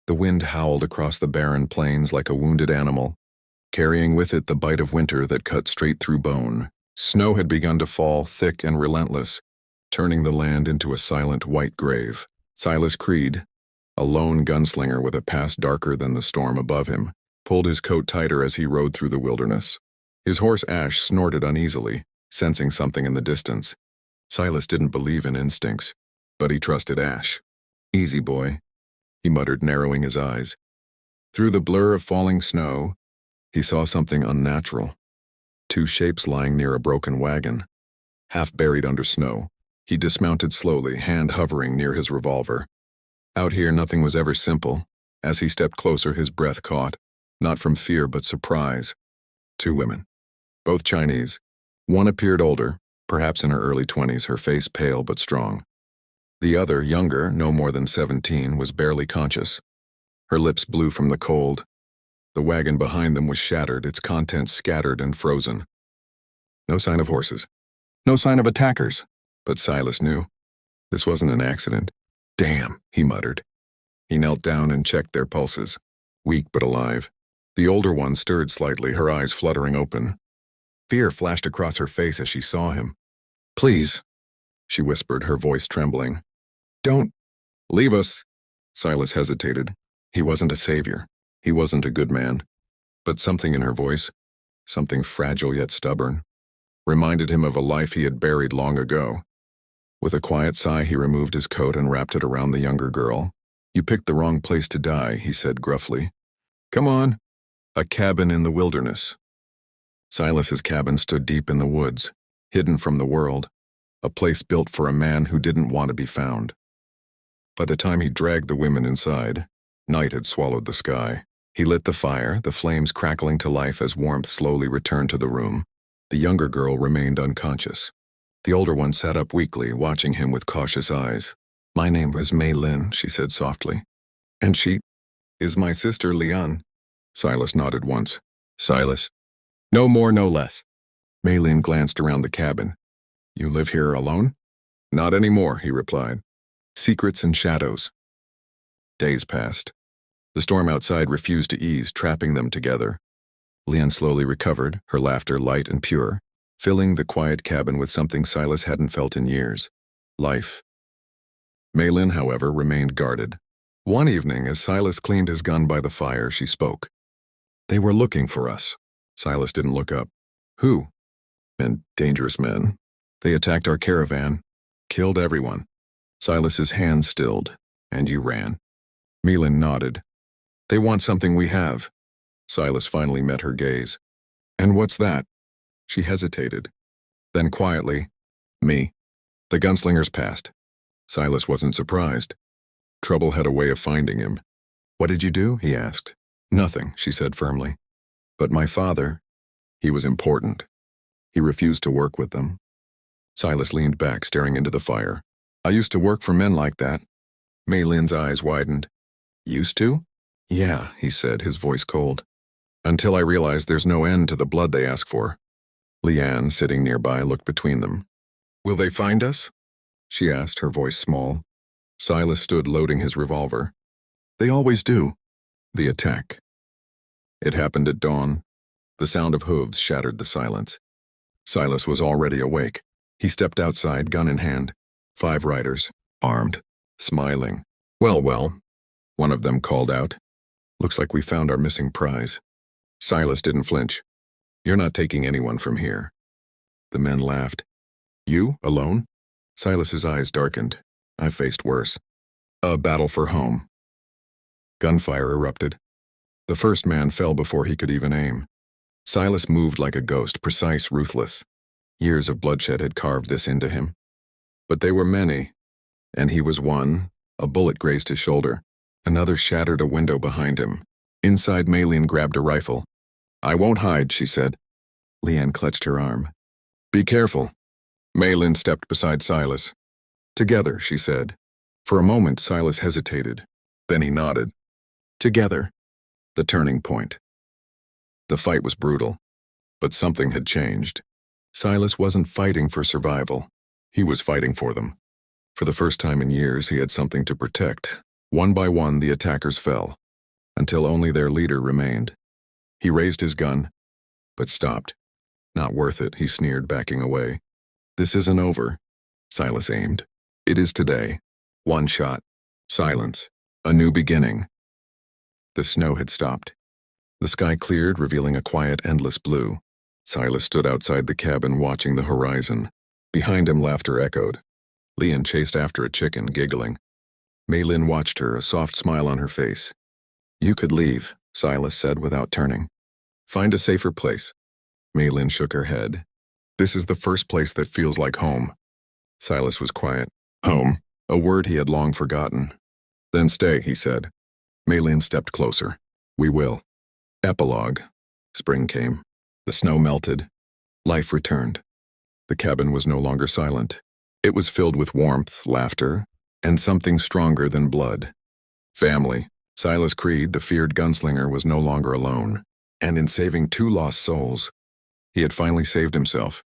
The wind howled across the barren plains like a wounded animal, carrying with it the bite of winter that cut straight through bone. Snow had begun to fall, thick and relentless, turning the land into a silent white grave. Silas Creed, a lone gunslinger with a past darker than the storm above him, pulled his coat tighter as he rode through the wilderness. His horse Ash snorted uneasily, sensing something in the distance. Silas didn't believe in instincts, but he trusted Ash. "Easy, boy," he muttered, narrowing his eyes. Through the blur of falling snow, he saw something unnatural. Two shapes lying near a broken wagon, half buried under snow. He dismounted slowly, hand hovering near his revolver. Out here nothing was ever simple. As he stepped closer, his breath caught, not from fear but surprise. Two women, both Chinese. One appeared older, perhaps in her early 20s, her face pale but strong. The other, younger, no more than 17, was barely conscious. Her lips blue from the cold. The wagon behind them was shattered, its contents scattered and frozen. No sign of horses. No sign of attackers. But Silas knew. This wasn't an accident. "Damn," he muttered. He knelt down and checked their pulses. Weak but alive. The older one stirred slightly, her eyes fluttering open. Fear flashed across her face as she saw him. "Please," she whispered, her voice trembling. "Don't leave us." Silas hesitated. He wasn't a savior. He wasn't a good man. But something in her voice, something fragile yet stubborn, reminded him of a life he had buried long ago. With a quiet sigh, he removed his coat and wrapped it around the younger girl. "You picked the wrong place to die," he said gruffly. "Come on." A cabin in the wilderness. Silas's cabin stood deep in the woods, hidden from the world, a place built for a man who didn't want to be found. By the time he dragged the women inside, night had swallowed the sky. He lit the fire, the flames crackling to life as warmth slowly returned to the room. The younger girl remained unconscious. The older one sat up weakly, watching him with cautious eyes. "My name was Mei Lin," she said softly. "And she is my sister Lian." Silas nodded once. "Silas?" "No more, no less." Mei Lin glanced around the cabin. "You live here alone?" "Not anymore," he replied. "Secrets and shadows." Days passed. The storm outside refused to ease, trapping them together. Lian slowly recovered, her laughter light and pure, filling the quiet cabin with something Silas hadn't felt in years: life. Mei Lin, however, remained guarded. One evening, as Silas cleaned his gun by the fire, she spoke. "They were looking for us." Silas didn't look up. "Who?" "Men, dangerous men. They attacked our caravan, killed everyone." Silas's hand stilled. "And you ran?" Mei Lin nodded. "They want something we have." Silas finally met her gaze. "And what's that?" She hesitated. Then quietly, "Me. The gunslingers passed." Silas wasn't surprised. Trouble had a way of finding him. "What did you do?" he asked. "Nothing," she said firmly. "But my father, he was important. He refused to work with them." Silas leaned back, staring into the fire. "I used to work for men like that." Mei Lin's eyes widened. "Used to?" "Yeah," he said, his voice cold. "Until I realized there's no end to the blood they ask for." Lian, sitting nearby, looked between them. "Will they find us?" she asked, her voice small. Silas stood loading his revolver. "They always do." The attack. It happened at dawn. The sound of hooves shattered the silence. Silas was already awake. He stepped outside, gun in hand. 5 riders, armed, smiling. Well, one of them called out. "Looks like we found our missing prize." Silas didn't flinch. "You're not taking anyone from here." The men laughed. "You, alone?" Silas's eyes darkened. "I've faced worse. A battle for home." Gunfire erupted. The first man fell before he could even aim. Silas moved like a ghost, precise, ruthless. Years of bloodshed had carved this into him. But they were many, and he was one. A bullet grazed his shoulder. Another shattered a window behind him. Inside, Mei Lin grabbed a rifle. "I won't hide," she said. Lian clutched her arm. "Be careful." Mei Lin stepped beside Silas. "Together," she said. For a moment, Silas hesitated. Then he nodded. Together. The turning point. The fight was brutal, but something had changed. Silas wasn't fighting for survival. He was fighting for them. For the first time in years, he had something to protect, One by one, the attackers fell, until only their leader remained. He raised his gun, but stopped. Not worth it, he sneered, backing away. This isn't over. Silas aimed. It is today. One shot. Silence. A new beginning. The snow had stopped. The sky cleared, revealing a quiet, endless blue. Silas stood outside the cabin, watching the horizon. Behind him, laughter echoed. Leon chased after a chicken, giggling. Maylin watched her, a soft smile on her face. You could leave, Silas said without turning. Find a safer place. Maylin shook her head. This is the first place that feels like home. Silas was quiet. Home, a word he had long forgotten. Then stay, he said. Maylin stepped closer. We will. Epilogue. Spring came. The snow melted. Life returned. The cabin was no longer silent. It was filled with warmth, laughter, and something stronger than blood. Family. Silas Creed, the feared gunslinger, was no longer alone. And in saving 2 lost souls, he had finally saved himself.